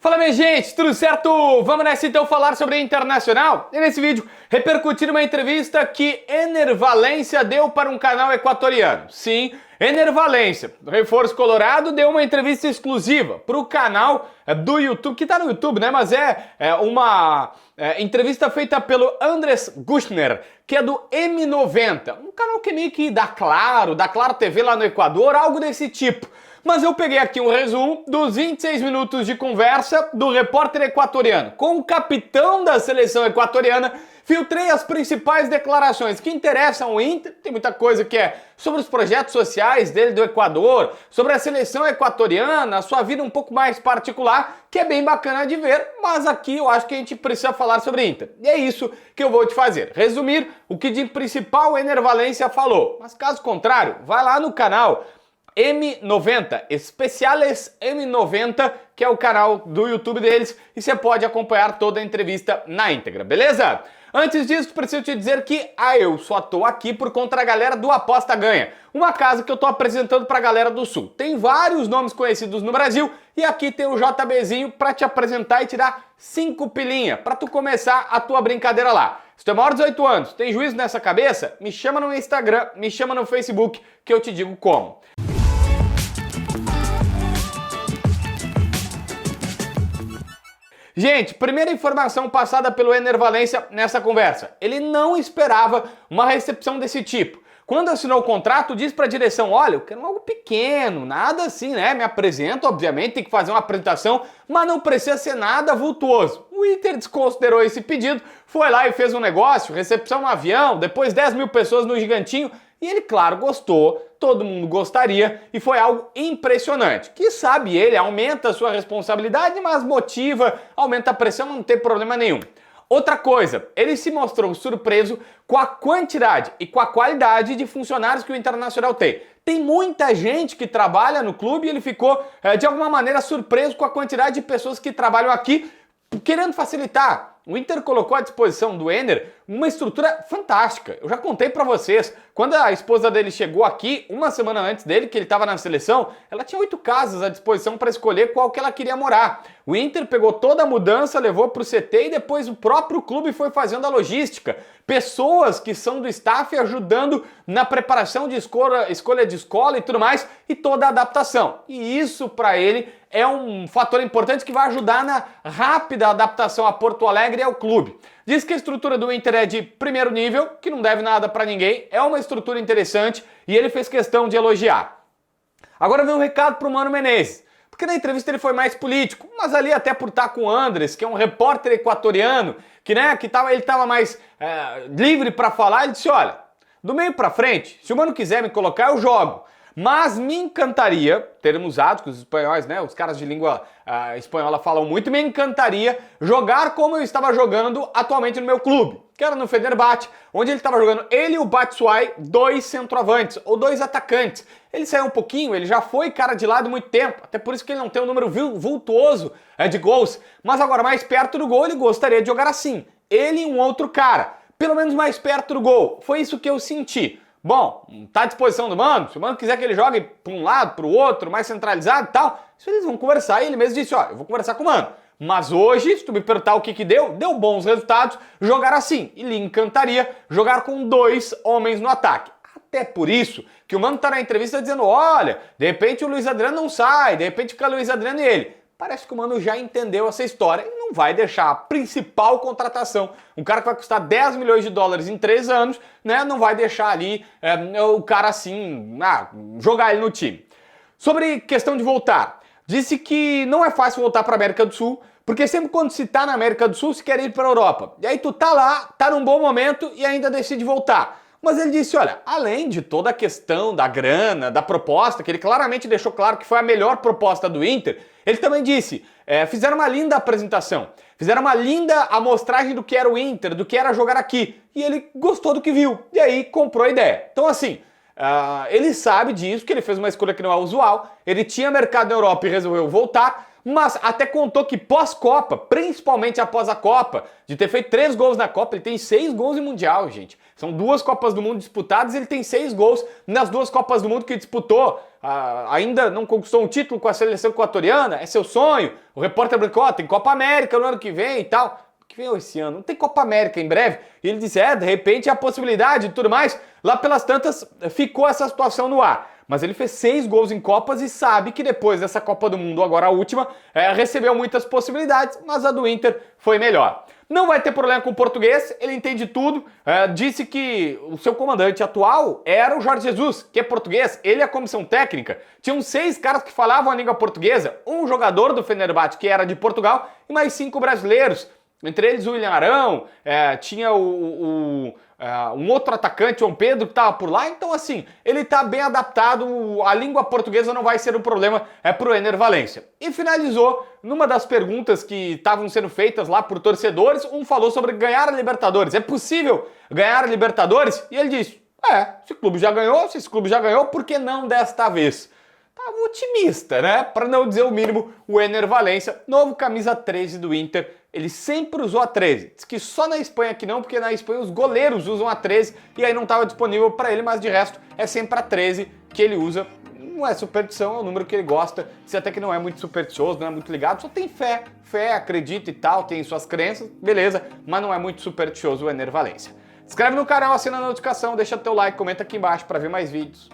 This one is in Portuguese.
Fala minha gente, tudo certo? Vamos nessa então falar sobre a Internacional? E nesse vídeo, repercutir uma entrevista que Ener Valencia deu para um canal equatoriano. Sim, Ener Valencia, do Reforço Colorado, deu uma entrevista exclusiva para o canal do YouTube, que tá no YouTube, né? Mas é uma entrevista feita pelo Andrés Gushner, que é do M90, um canal que meio que da Claro TV lá no Equador, algo desse tipo. Mas eu peguei aqui um resumo dos 26 minutos de conversa do repórter equatoriano com o capitão da seleção equatoriana. Filtrei as principais declarações que interessam ao Inter, tem muita coisa que é sobre os projetos sociais dele do Equador, sobre a seleção equatoriana, a sua vida um pouco mais particular, que é bem bacana de ver, mas aqui eu acho que a gente precisa falar sobre Inter. E é isso que eu vou te fazer, resumir o que de principal o Ener Valencia falou. Mas caso contrário, vai lá no canal M90, Especiales M90, que é o canal do YouTube deles, e você pode acompanhar toda a entrevista na íntegra, beleza? Antes disso, preciso te dizer que eu só tô aqui por conta da galera do Aposta Ganha, uma casa que eu tô apresentando pra galera do Sul. Tem vários nomes conhecidos no Brasil e aqui tem o JBzinho pra te apresentar e tirar 5 pilinha pra tu começar a tua brincadeira lá. Se tu é maior de 18 anos, tem juízo nessa cabeça, me chama no Instagram, me chama no Facebook que eu te digo como. Gente, primeira informação passada pelo Ener Valencia nessa conversa. Ele não esperava uma recepção desse tipo. Quando assinou o contrato, disse para a direção, olha, eu quero algo pequeno, nada assim, né? Me apresento, obviamente, tem que fazer uma apresentação, mas não precisa ser nada vultuoso. O Inter desconsiderou esse pedido, foi lá e fez um negócio, recepção no avião, depois 10 mil pessoas no Gigantinho, e ele, claro, gostou, todo mundo gostaria, e foi algo impressionante. Que sabe ele, aumenta a sua responsabilidade, mas motiva, aumenta a pressão, não tem problema nenhum. Outra coisa, ele se mostrou surpreso com a quantidade e com a qualidade de funcionários que o Internacional tem. Tem muita gente que trabalha no clube e ele ficou, de alguma maneira, surpreso com a quantidade de pessoas que trabalham aqui, querendo facilitar. O Inter colocou à disposição do Ener uma estrutura fantástica. Eu já contei pra vocês, quando a esposa dele chegou aqui, uma semana antes dele, que ele estava na seleção, ela tinha 8 casas à disposição para escolher qual que ela queria morar. O Inter pegou toda a mudança, levou pro CT e depois o próprio clube foi fazendo a logística. Pessoas que são do staff ajudando na preparação de escolha de escola e tudo mais, e toda a adaptação. E isso para ele é um fator importante que vai ajudar na rápida adaptação a Porto Alegre e ao clube. Diz que a estrutura do Inter é de primeiro nível, que não deve nada para ninguém, é uma estrutura interessante e ele fez questão de elogiar. Agora vem um recado pro Mano Menezes, porque na entrevista ele foi mais político, mas ali até por estar com o Andrés, que é um repórter equatoriano, que ele estava mais livre para falar, ele disse, olha, do meio para frente, se o Mano quiser me colocar, eu jogo. Mas me encantaria, termos usados que os espanhóis, né, os caras de língua espanhola falam muito, me encantaria jogar como eu estava jogando atualmente no meu clube, que era no Fenerbahçe, onde ele estava jogando ele e o Batshuayi, 2 centroavantes, ou 2 atacantes. Ele saiu um pouquinho, ele já foi cara de lado há muito tempo, até por isso que ele não tem um número vultuoso de gols, mas agora mais perto do gol ele gostaria de jogar assim, ele e um outro cara, pelo menos mais perto do gol, foi isso que eu senti. Bom, tá à disposição do Mano, se o Mano quiser que ele jogue para um lado, para o outro, mais centralizado e tal, isso eles vão conversar e ele mesmo disse, ó, eu vou conversar com o Mano. Mas hoje, se tu me perguntar o que deu bons resultados, jogar assim. E lhe encantaria jogar com 2 homens no ataque. Até por isso que o Mano tá na entrevista dizendo, olha, de repente o Luiz Adriano não sai, de repente fica o Luiz Adriano e ele. Parece que o Mano já entendeu essa história e não vai deixar a principal contratação, um cara que vai custar 10 milhões de dólares em 3 anos, né, não vai deixar ali o cara assim, jogar ele no time. Sobre questão de voltar, disse que não é fácil voltar para a América do Sul, porque sempre quando se tá na América do Sul, se quer ir para a Europa. E aí tu tá lá, tá num bom momento e ainda decide voltar. Mas ele disse, olha, além de toda a questão da grana, da proposta, que ele claramente deixou claro que foi a melhor proposta do Inter, ele também disse, fizeram uma linda apresentação, fizeram uma linda amostragem do que era o Inter, do que era jogar aqui, e ele gostou do que viu, e aí comprou a ideia. Então assim, ele sabe disso, que ele fez uma escolha que não é usual, ele tinha mercado na Europa e resolveu voltar, mas até contou que pós-Copa, principalmente após a Copa, de ter feito 3 gols na Copa, ele tem 6 gols em Mundial, gente. São 2 Copas do Mundo disputadas e ele tem 6 gols nas 2 Copas do Mundo que disputou. Ainda não conquistou um título com a seleção equatoriana, é seu sonho. O repórter brincou, tem Copa América no ano que vem e tal. Que veio esse ano, não tem Copa América em breve. E ele disse, de repente é a possibilidade e tudo mais. Lá pelas tantas ficou essa situação no ar. Mas ele fez 6 gols em Copas e sabe que depois dessa Copa do Mundo, agora a última, recebeu muitas possibilidades, mas a do Inter foi melhor. Não vai ter problema com o português, ele entende tudo. Disse que o seu comandante atual era o Jorge Jesus, que é português, ele é a comissão técnica. Tinham 6 caras que falavam a língua portuguesa, um jogador do Fenerbahçe que era de Portugal e mais 5 brasileiros. Entre eles o William Arão, tinha um outro atacante, João Pedro, que estava por lá. Então, assim, ele está bem adaptado, a língua portuguesa não vai ser um problema para o Ener Valencia. E finalizou numa das perguntas que estavam sendo feitas lá por torcedores, um falou sobre ganhar a Libertadores. É possível ganhar a Libertadores? E ele disse, se o clube já ganhou, se esse clube já ganhou, por que não desta vez? Tava otimista, né? Para não dizer o mínimo, o Ener Valencia, novo camisa 13 do Inter, ele sempre usou a 13. Diz que só na Espanha que não, porque na Espanha os goleiros usam a 13 e aí não estava disponível para ele, mas de resto é sempre a 13 que ele usa. Não é superstição, é o número que ele gosta, se até que não é muito supersticioso, não é muito ligado, só tem fé, acredita e tal, tem suas crenças, beleza, mas não é muito supersticioso o Ener Valencia. Se inscreve no canal, assina a notificação, deixa teu like, comenta aqui embaixo para ver mais vídeos.